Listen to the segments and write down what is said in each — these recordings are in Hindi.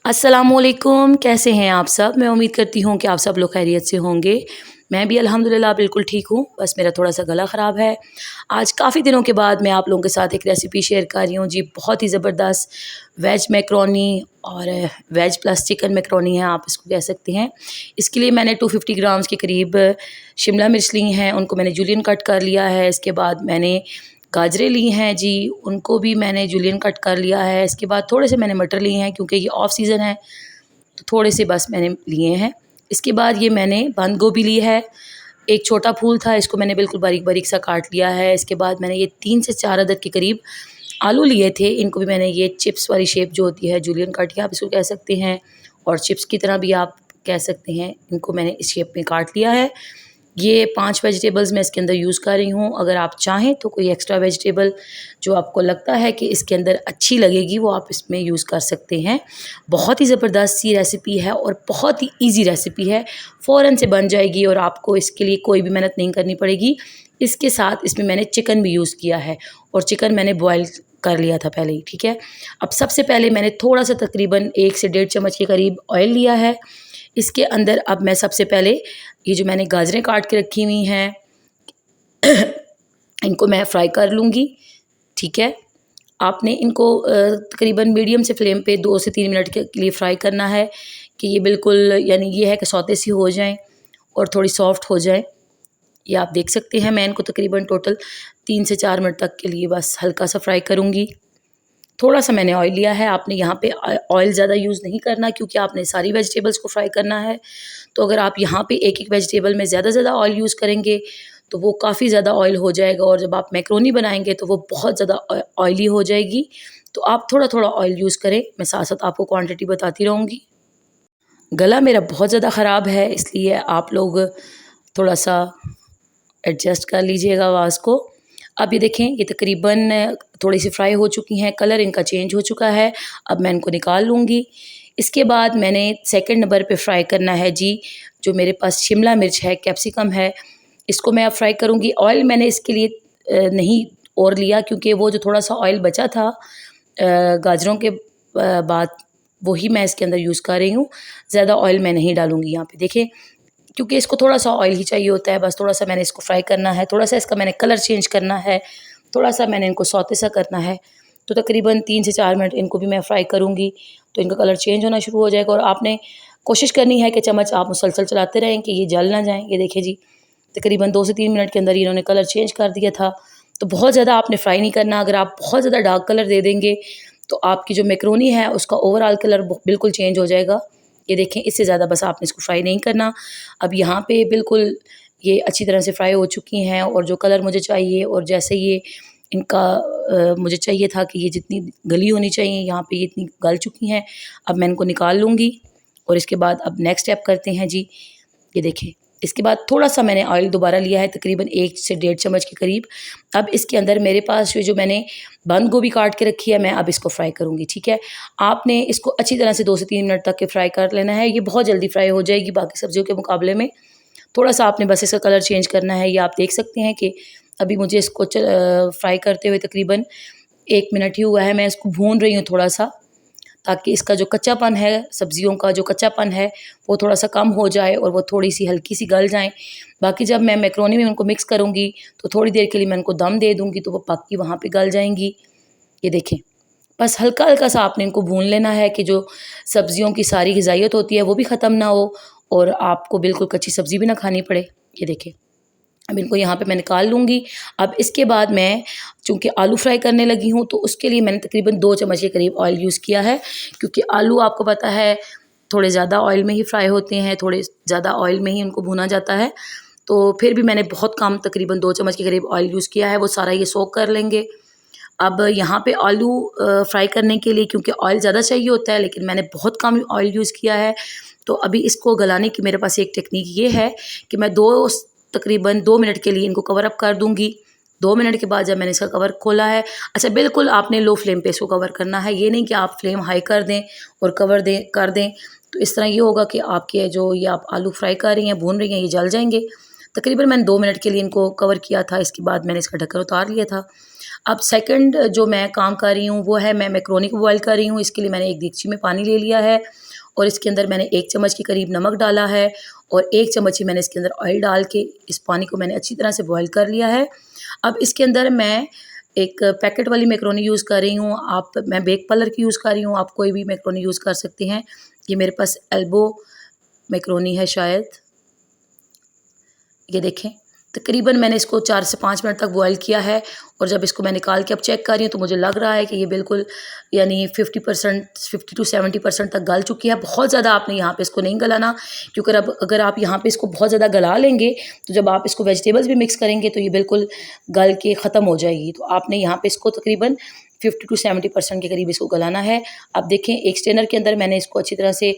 अस्सलामुअलैकुम, कैसे हैं आप सब? मैं उम्मीद करती हूँ कि आप सब लोग खैरियत से होंगे। मैं भी अल्हम्दुलिल्लाह बिल्कुल ठीक हूँ, बस मेरा थोड़ा-सा गला ख़राब है। आज काफ़ी दिनों के बाद मैं आप लोगों के साथ एक रेसिपी शेयर कर रही हूँ जी, बहुत ही ज़बरदस्त वेज मैकरोनी और वेज प्लस चिकन मैकरोनी है, आप इसको कह सकते हैं। इसके लिए मैंने 250 ग्राम्स के करीब शिमला मिर्च ली हैं, उनको मैंने जूलियन कट कर लिया है। इसके बाद मैंने गाजरें ली हैं जी, उनको भी मैंने जूलियन कट कर लिया है। इसके बाद थोड़े से मैंने मटर लिए हैं क्योंकि ये ऑफ सीज़न है, तो थोड़े से बस मैंने लिए हैं। इसके बाद ये मैंने बंद गोभी ली है, एक छोटा फूल था, इसको मैंने बिल्कुल बारीक-बारीक सा काट लिया है। इसके बाद मैंने ये 3 से 4 अदद के करीब आलू लिए थे, इनको भी मैंने ये चिप्स वाली शेप जो होती है जूलियन कट या आप इसको कह सकते हैं और चिप्स की तरह भी आप कह सकते हैं, इनको मैंने इस शेप में काट लिया है। ये 5 वेजिटेबल्स मैं इसके अंदर यूज़ कर रही हूँ। अगर आप चाहें तो कोई एक्स्ट्रा वेजिटेबल जो आपको लगता है कि इसके अंदर अच्छी लगेगी वो आप इसमें यूज़ कर सकते हैं। बहुत ही ज़बरदस्त सी रेसिपी है और बहुत ही ईज़ी रेसिपी है, फ़ौरन से बन जाएगी और आपको इसके लिए कोई भी मेहनत नहीं करनी पड़ेगी। इसके साथ इसमें मैंने चिकन भी यूज़ किया है और चिकन मैंने बॉयल कर लिया था पहले ही, ठीक है। अब सबसे पहले मैंने थोड़ा-सा तकरीबन 1 से डेढ़ चम्मच के करीब ऑयल लिया है। इसके अंदर अब मैं सबसे पहले ये जो मैंने गाजरें काट के रखी हुई हैं इनको मैं फ्राई कर लूँगी, ठीक है। आपने इनको तकरीबन मीडियम से फ्लेम पे 2 से 3 मिनट के लिए फ्राई करना है कि ये बिल्कुल यानी ये है कि सौते सी हो जाएँ और थोड़ी सॉफ्ट हो जाएँ। ये आप देख सकते हैं मैं इनको तकरीबन टोटल 3 से 4 मिनट तक के लिए बस हल्का सा फ्राई करूँगी। थोड़ा-सा मैंने ऑयल लिया है, आपने यहाँ पे ऑयल ज़्यादा यूज़ नहीं करना क्योंकि आपने सारी वेजिटेबल्स को फ्राई करना है। तो अगर आप यहाँ पे एक-एक वेजिटेबल में ज़्यादा ऑयल यूज़ करेंगे, तो वो काफ़ी ज़्यादा ऑयल हो जाएगा और जब आप मैकरोनी बनाएँगे तो वो बहुत ज़्यादा ऑयली हो जाएगी। तो आप थोड़ा-थोड़ा ऑयल यूज़ करें, मैं साथ-साथ आपको क्वांटिटी बताती रहूँगी। गला मेरा बहुत ज़्यादा ख़राब है, इसलिए आप लोग थोड़ा-सा एडजस्ट कर लीजिएगा आवाज़ को। अब ये देखें ये तकरीबन थोड़ी-सी फ्राई हो चुकी हैं, कलर इनका चेंज हो चुका है। अब मैं इनको निकाल लूँगी। इसके बाद मैंने सेकंड नंबर पे फ्राई करना है जी, जो मेरे पास शिमला मिर्च है, कैप्सिकम है, इसको मैं अब फ्राई करूँगी। ऑयल मैंने इसके लिए नहीं और लिया क्योंकि वो जो थोड़ा-सा ऑयल बचा था गाजरों के बाद वही मैं इसके अंदर यूज़ कर रही हूँ। ज़्यादा ऑयल मैं नहीं डालूँगी यहाँ पे। देखिए क्योंकि इसको थोड़ा-सा ऑयल ही चाहिए होता है, बस थोड़ा-सा मैंने इसको फ्राई करना है, थोड़ा-सा इसका मैंने कलर चेंज करना है, थोड़ा-सा मैंने इनको सौते सा करना है। तो तकरीबन 3 से 4 मिनट इनको भी मैं फ्राई करूँगी, तो इनका कलर चेंज होना शुरू हो जाएगा और आपने कोशिश करनी है कि चम्मच आप मुसलसल चलाते रहें कि ये जल ना जाएँ। ये देखिए जी, तकरीबन 2 से 3 मिनट के अंदर ही इन्होंने कलर चेंज कर दिया था। तो बहुत ज़्यादा आपने फ्राई नहीं करना, अगर आप बहुत ज़्यादा डार्क कलर दे देंगे, तो आपकी जो मैकरोनी है उसका ओवरऑल कलर बिल्कुल चेंज हो जाएगा। ये देखें इससे ज़्यादा बस आपने इसको फ्राई नहीं करना। अब यहाँ पे बिल्कुल ये अच्छी तरह से फ्राई हो चुकी हैं और जो कलर मुझे चाहिए और जैसे ये इनका मुझे चाहिए था कि ये जितनी गली होनी चाहिए यहाँ पे ये इतनी गल चुकी हैं। अब मैं इनको निकाल लूँगी और इसके बाद अब नेक्स्ट स्टेप करते हैं जी। ये देखें इसके बाद थोड़ा-सा मैंने ऑयल दोबारा लिया है तकरीबन 1 से डेढ़ चम्मच के करीब। अब इसके अंदर मेरे पास जो मैंने बंद गोभी काट के रखी है मैं अब इसको फ्राई करूँगी, ठीक है। आपने इसको अच्छी तरह से 2 से 3 मिनट तक के फ्राई कर लेना है, ये बहुत जल्दी फ्राई हो जाएगी बाकी सब्जियों के मुकाबले में। थोड़ा-सा आपने बस इसका कलर चेंज करना है, ये आप देख सकते हैं कि अभी मुझे इसको फ्राई करते हुए तकरीबन 1 मिनट ही हुआ है, मैं इसको भून रही हूँ थोड़ा-सा ताकि इसका जो कच्चापन है, सब्जियों का जो कच्चापन है वो थोड़ा-सा कम हो जाए और वो थोड़ी-सी हल्की-सी गल जाएँ। बाकी जब मैं मैकरोनी में उनको मिक्स करूँगी तो थोड़ी देर के लिए मैं उनको दम दे दूँगी तो वो पक के वहाँ पे गल जाएँगी। ये देखें, बस हल्का-हल्का सा आपने इनको भून लेना है कि जो सब्जियों की सारी ग़िज़ाइयत होती है वो भी ख़त्म ना हो और आपको बिल्कुल कच्ची सब्ज़ी भी ना खानी पड़े। ये देखें, अब इनको यहाँ पे मैं निकाल लूँगी। अब इसके बाद मैं चूँकि आलू फ्राई करने लगी हूँ तो उसके लिए मैंने तकरीबन 2 चम्मच के करीब ऑयल यूज़ किया है क्योंकि आलू आपको पता है थोड़े ज़्यादा ऑयल में ही फ्राई होते हैं, थोड़े ज़्यादा ऑयल में ही उनको भुना जाता है। तो फिर भी मैंने बहुत कम तकरीबन 2 चम्मच के करीब ऑयल यूज़ किया है, वो सारा ये सोक कर लेंगे। अब यहाँ पे आलू फ्राई करने के लिए क्योंकि ऑयल ज़्यादा चाहिए होता है लेकिन मैंने बहुत कम ऑयल यूज़ किया है। तो अभी इसको गलाने की मेरे पास एक टेक्नीक ये है कि मैं तकरीबन 2 मिनट के लिए इनको कवर अप कर दूँगी। 2 मिनट के बाद जब मैंने इसका कवर खोला है, अच्छा बिल्कुल आपने लो फ्लेम पे इसको कवर करना है, ये नहीं कि आप फ्लेम हाई कर दें और कर दें। तो इस तरह ये होगा कि आपके जो ये आप आलू फ्राई कर रही हैं, भून रही हैं, ये जल जाएँगे। तकरीबन मैंने 2 मिनट के लिए इनको कवर किया था, इसके बाद मैंने इसका ढक्कन उतार लिया था। अब सेकंड जो मैं काम कर रही हूँ वो है मैं मैक्रोनी को बॉयल कर रही हूँ। इसके लिए मैंने एक देगची में पानी ले लिया है और इसके अंदर मैंने 1 चम्मच के करीब नमक डाला है और 1 चम्मच ही मैंने इसके अंदर ऑयल डाल के इस पानी को मैंने अच्छी तरह से बॉयल कर लिया है। अब इसके अंदर मैं एक पैकेट वाली मैक्रोनी यूज़ कर रही हूँ। मैं बेक पलर की यूज़ कर रही हूँ, आप कोई भी मैक्रोनी यूज़ कर सकते हैं। ये मेरे पास एल्बो मैक्रोनी है शायद, ये देखें। तकरीबन मैंने इसको 4 से 5 मिनट तक बॉयल किया है और जब इसको मैं निकाल के अब चेक कर रही हूँ तो मुझे लग रहा है कि ये बिल्कुल यानी 50 to 70% तक गल चुकी है। बहुत ज़्यादा आपने यहाँ पे इसको नहीं गलाना, क्योंकि अब अगर आप यहाँ पे इसको बहुत ज़्यादा गला लेंगे तो जब आप इसको वेजिटेबल्स भी मिक्स करेंगे तो ये बिल्कुल गल के ख़त्म हो जाएगी। तो आपने यहाँ पे इसको तकरीबन 50 to 70% के करीब इसको गलाना है। अब देखें एक स्ट्रेनर के अंदर मैंने इसको अच्छी तरह से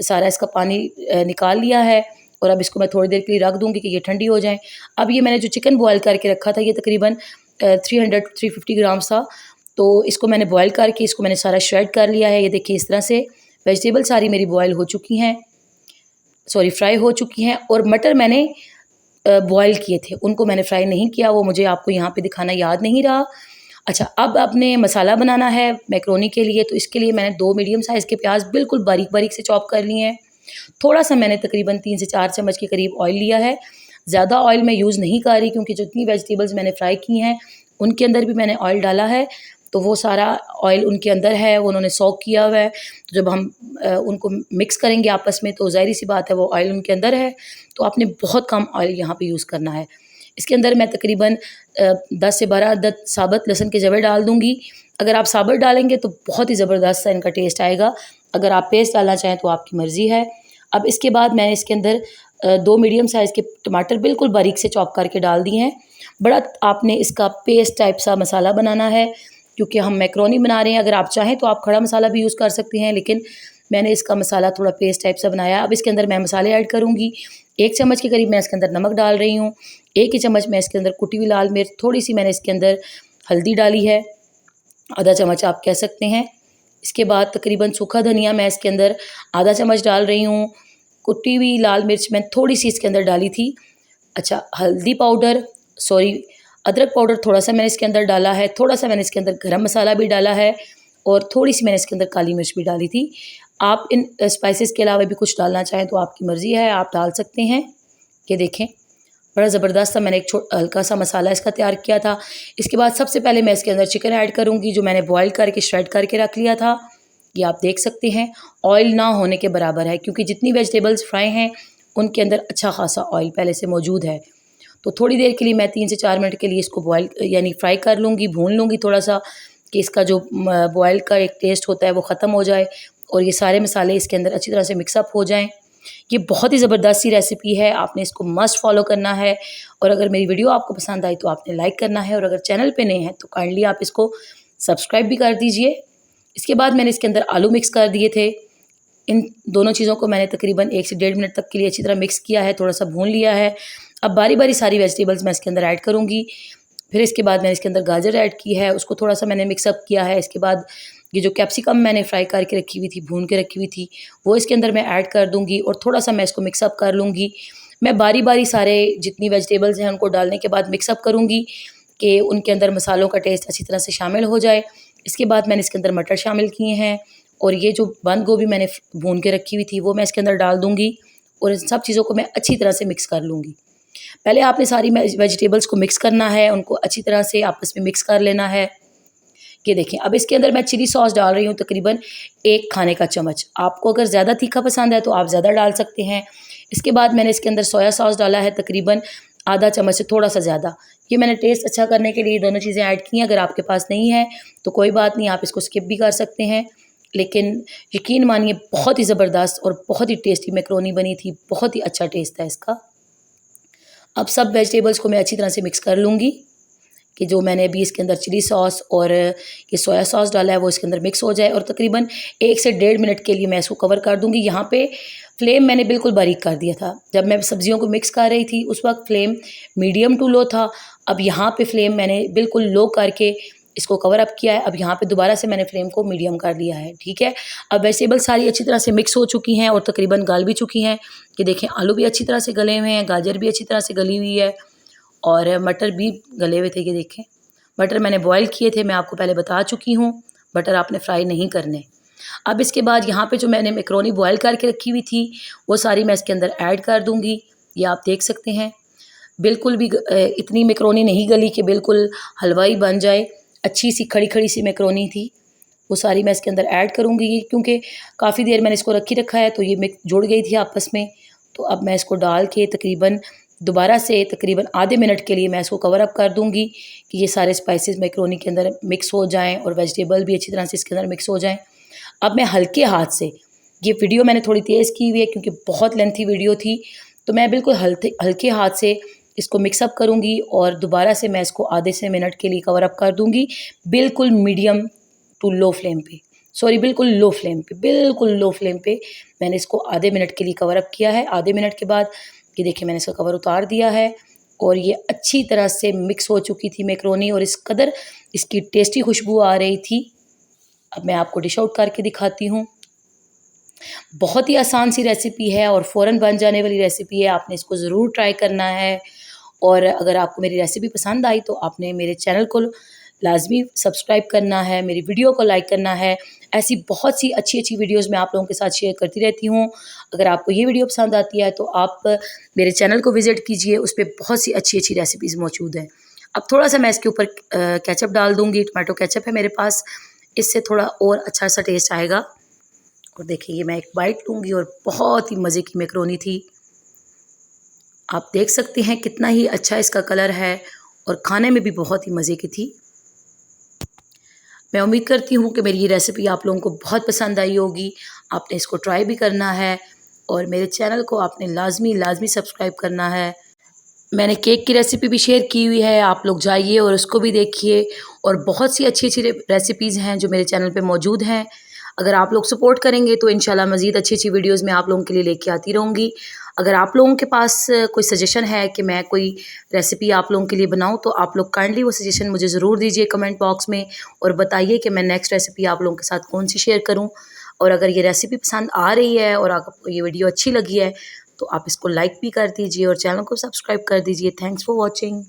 सारा इसका पानी निकाल लिया है और अब इसको मैं थोड़ी देर के लिए रख दूँगी कि ये ठंडी हो जाए। अब ये मैंने जो चिकन बॉयल करके रखा था ये तकरीबन 300-350 ग्राम्स था, तो इसको मैंने बॉयल करके इसको मैंने सारा श्रेड कर लिया है। ये देखिए इस तरह से वेजिटेबल सारी मेरी बॉयल हो चुकी हैं, फ्राई हो चुकी हैं। और मटर मैंने बॉयल किए थे, उनको मैंने फ्राई नहीं किया, वो मुझे आपको यहाँ पे दिखाना याद नहीं रहा। अच्छा, अब आपने मसाला बनाना है मैक्रोनी के लिए, तो इसके लिए मैंने 2 मीडियम साइज़ के प्याज बिल्कुल बारीक बारीक से चॉप कर लिए हैं। थोड़ा सा मैंने तकरीबन 3 से 4 चम्मच के करीब ऑयल लिया है। ज़्यादा ऑयल मैं यूज़ नहीं कर रही क्योंकि जितनी वेजिटेबल्स मैंने फ्राई की हैं उनके अंदर भी मैंने ऑयल डाला है, तो वो सारा ऑयल उनके अंदर है, वो उन्होंने सोक किया हुआ है। तो जब हम उनको मिक्स करेंगे आपस में तो ज़ाहिर सी बात है वो ऑयल उनके अंदर है, तो आपने बहुत कम ऑयल यहाँ पे यूज़ करना है। इसके अंदर मैं तकरीबन 10 से 12 अदद साबुत लहसुन के ज़वे डाल दूँगी। अगर आप साबुत डालेंगे तो बहुत ही ज़बरदस्त सा इनका टेस्ट आएगा, अगर आप पेस्ट डालना चाहें तो आपकी मर्ज़ी है। अब इसके बाद मैंने इसके अंदर 2 मीडियम साइज़ के टमाटर बिल्कुल बारीक से चॉप करके डाल दिए हैं। बड़ा आपने इसका पेस्ट टाइप सा मसाला बनाना है क्योंकि हम मैक्रोनी बना रहे हैं। अगर आप चाहें तो आप खड़ा मसाला भी यूज़ कर सकते हैं, लेकिन मैंने इसका मसाला थोड़ा पेस्ट टाइप सा बनाया। अब इसके अंदर मैं मसाले ऐड करूँगी। 1 चम्मच के करीब मैं इसके अंदर नमक डाल रही हूँ, 1 ही चम्मच मैं इसके अंदर कुटी हुई लाल मिर्च, थोड़ी सी मैंने इसके अंदर हल्दी डाली है, आधा चम्मच आप कह सकते हैं। इसके बाद तकरीबन सूखा धनिया मैं इसके अंदर आधा चम्मच डाल रही हूँ। कुटी हुई लाल मिर्च मैं थोड़ी सी इसके अंदर डाली थी। अच्छा, हल्दी पाउडर अदरक पाउडर थोड़ा सा मैंने इसके अंदर डाला है, थोड़ा सा मैंने इसके अंदर गरम मसाला भी डाला है और थोड़ी सी मैंने इसके अंदर काली मिर्च भी डाली थी। आप इन स्पाइसेस के अलावा भी कुछ डालना चाहें तो आपकी मर्ज़ी है, आप डाल सकते हैं। ये देखें बड़ा ज़बरदस्त सा मैंने एक हल्का सा मसाला इसका तैयार किया था। इसके बाद सबसे पहले मैं इसके अंदर चिकन ऐड करूँगी जो मैंने बॉयल करके श्रेड करके रख लिया था। ये आप देख सकते हैं ऑयल ना होने के बराबर है, क्योंकि जितनी वेजिटेबल्स फ्राई हैं उनके अंदर अच्छा खासा ऑयल पहले से मौजूद है। तो थोड़ी देर के लिए मैं 3 से 4 मिनट के लिए इसको बॉयल यानी फ्राई कर लूँगी, भून लूँगी थोड़ा सा, कि इसका जो बॉयल का एक टेस्ट होता है वो ख़त्म हो जाए और ये सारे मसाले इसके अंदर अच्छी तरह से मिक्सअप हो जाएँ। ये बहुत ही ज़बरदस्त सी रेसिपी है, आपने इसको मस्ट फॉलो करना है। और अगर मेरी वीडियो आपको पसंद आई तो आपने लाइक करना है, और अगर चैनल पे नए हैं तो काइंडली आप इसको सब्सक्राइब भी कर दीजिए। इसके बाद मैंने इसके अंदर आलू मिक्स कर दिए थे। इन दोनों चीज़ों को मैंने तकरीबन 1 से 1.5 मिनट तक के लिए अच्छी तरह मिक्स किया है, थोड़ा सा भून लिया है। अब बारी बारी सारी वेजिटेबल्स मैं इसके अंदर ऐड करूँगी। फिर इसके बाद मैंने इसके अंदर गाजर ऐड की है, उसको थोड़ा सा मैंने मिक्सअप किया है। इसके बाद ये जो कैप्सिकम मैंने फ्राई करके रखी हुई थी, भून के रखी हुई थी, वो इसके अंदर मैं ऐड कर दूँगी और थोड़ा सा मैं इसको मिक्सअप कर लूँगी। मैं बारी बारी सारे जितनी वेजिटेबल्स हैं उनको डालने के बाद मिक्सअप करूँगी कि उनके अंदर मसालों का टेस्ट अच्छी तरह से शामिल हो जाए। इसके बाद मैंने इसके अंदर मटर शामिल किए हैं और ये जो बंद गोभी मैंने भून के रखी हुई थी वो मैं इसके अंदर डाल दूँगी और इन सब चीज़ों को मैं अच्छी तरह से मिक्स कर लूँगी। पहले आपने सारी वेजिटेबल्स को मिक्स करना है, उनको अच्छी तरह से आपस में मिक्स कर लेना है। ये देखें अब इसके अंदर मैं चिली सॉस डाल रही हूँ तकरीबन 1 खाने का चम्मच। आपको अगर ज़्यादा तीखा पसंद है तो आप ज़्यादा डाल सकते हैं। इसके बाद मैंने इसके अंदर सोया सॉस डाला है तकरीबन आधा चम्मच से थोड़ा सा ज़्यादा। ये मैंने टेस्ट अच्छा करने के लिए दोनों चीज़ें ऐड की हैं। अगर आपके पास नहीं है तो कोई बात नहीं, आप इसको स्किप भी कर सकते हैं, लेकिन यकीन मानिए बहुत ही ज़बरदस्त और बहुत ही टेस्टी मैक्रोनी बनी थी, बहुत ही अच्छा टेस्ट था इसका। अब सब वेजिटेबल्स को मैं अच्छी तरह से मिक्स कर लूँगी कि जो मैंने अभी इसके अंदर चिली सॉस और ये सोया सॉस डाला है वो इसके अंदर मिक्स हो जाए, और तकरीबन 1 से 1.5 मिनट के लिए मैं इसको कवर कर दूँगी। यहाँ पे फ्लेम मैंने बिल्कुल बारीक कर दिया था। जब मैं सब्जियों को मिक्स कर रही थी उस वक्त फ्लेम मीडियम टू लो था। अब यहाँ पे फ्लेम मैंने बिल्कुल लो करके इसको कवर अप किया है। अब यहाँ पे दोबारा से मैंने फ्लेम को मीडियम कर लिया है, ठीक है। अब वेजिटेबल सारी अच्छी तरह से मिक्स हो चुकी हैं और तकरीबन गल भी चुकी हैं। ये देखें आलू भी अच्छी तरह से गले हुए हैं, गाजर भी अच्छी तरह से गली हुई है और मटर भी गले हुए थे। ये देखें बटर मैंने बॉयल किए थे, मैं आपको पहले बता चुकी हूँ, बटर आपने फ्राई नहीं करने। अब इसके बाद यहाँ पे जो मैंने मैक्रोनी बॉयल करके रखी हुई थी वो सारी मैं इसके अंदर ऐड कर दूँगी। ये आप देख सकते हैं, बिल्कुल भी इतनी मैक्रोनी नहीं गली कि बिल्कुल हलवाई बन जाए, अच्छी सी खड़ी खड़ी सी मैक्रोनी थी। वो सारी मैं इसके अंदर ऐड करूँगी, क्योंकि काफ़ी देर मैंने इसको रखी रखा है तो ये मिक्स जुड़ गई थी आपस में। तो अब मैं इसको डाल के तकरीबन दोबारा से तकरीबन आधे मिनट के लिए मैं इसको कवर अप कर दूँगी कि ये सारे स्पाइसेस मैक्रोनी के अंदर मिक्स हो जाएँ और वेजिटेबल भी अच्छी तरह से इसके अंदर मिक्स हो जाएँ। अब मैं हल्के हाथ से, ये वीडियो मैंने थोड़ी तेज़ की हुई है क्योंकि बहुत लेंथी वीडियो थी, तो मैं बिल्कुल हल्के हाथ से इसको मिक्सअप करूँगी और दोबारा से मैं इसको आधे से मिनट के लिए कवर अप कर दूँगी, बिल्कुल मीडियम टू लो फ्लेम पे, सॉरी बिल्कुल लो फ्लेम पे मैंने इसको आधे मिनट के लिए कवर अप किया है। आधे मिनट के बाद ये देखिए मैंने इसका कवर उतार दिया है और ये अच्छी तरह से मिक्स हो चुकी थी मैक्रोनी और इस कदर इसकी टेस्टी खुशबू आ रही थी। अब मैं आपको डिश आउट करके दिखाती हूँ। बहुत ही आसान सी रेसिपी है और फ़ौरन बन जाने वाली रेसिपी है, आपने इसको ज़रूर ट्राई करना है। और अगर आपको मेरी रेसिपी पसंद आई तो आपने मेरे चैनल को लाज़मी सब्सक्राइब करना है, मेरी वीडियो को लाइक करना है। ऐसी बहुत सी अच्छी वीडियोज़ मैं आप लोगों के साथ शेयर करती रहती हूँ। अगर आपको ये वीडियो पसंद आती है तो आप मेरे चैनल को विज़िट कीजिए, उस पे बहुत सी अच्छी रेसिपीज़ मौजूद हैं। अब थोड़ा-सा मैं इसके ऊपर केचप डाल दूँगी, टोमेटो केचप है मेरे पास, इससे थोड़ा और अच्छा सा टेस्ट आएगा। और देखिए ये मैं एक बाइट लूँगी और बहुत ही मज़े की मैक्रोनी थी। आप देख सकते हैं कितना ही अच्छा इसका कलर है और खाने में भी बहुत ही मज़े की थी। मैं उम्मीद करती हूँ कि मेरी ये रेसिपी आप लोगों को बहुत पसंद आई होगी। आपने इसको ट्राई भी करना है और मेरे चैनल को आपने लाज़मी सब्सक्राइब करना है। मैंने केक की रेसिपी भी शेयर की हुई है, आप लोग जाइए और उसको भी देखिए। और बहुत सी अच्छी रेसिपीज़ हैं जो मेरे चैनल पे मौजूद हैं। अगर आप लोग सपोर्ट करेंगे तो इंशाल्लाह मज़ीद अच्छी वीडियोज़ मैं आप लोगों के लिए लेके आती रहूँगी। अगर आप लोगों के पास कोई सजेशन है कि मैं कोई रेसिपी आप लोगों के लिए बनाऊँ तो आप लोग काइंडली वो सजेशन मुझे ज़रूर दीजिए कमेंट बॉक्स में और बताइए कि मैं नेक्स्ट रेसिपी आप लोगों के साथ कौन सी शेयर करूँ। और अगर ये रेसिपी पसंद आ रही है और आपको ये वीडियो अच्छी लगी है तो आप इसको लाइक भी कर दीजिए और चैनल को सब्सक्राइब कर दीजिए। Thanks for watching.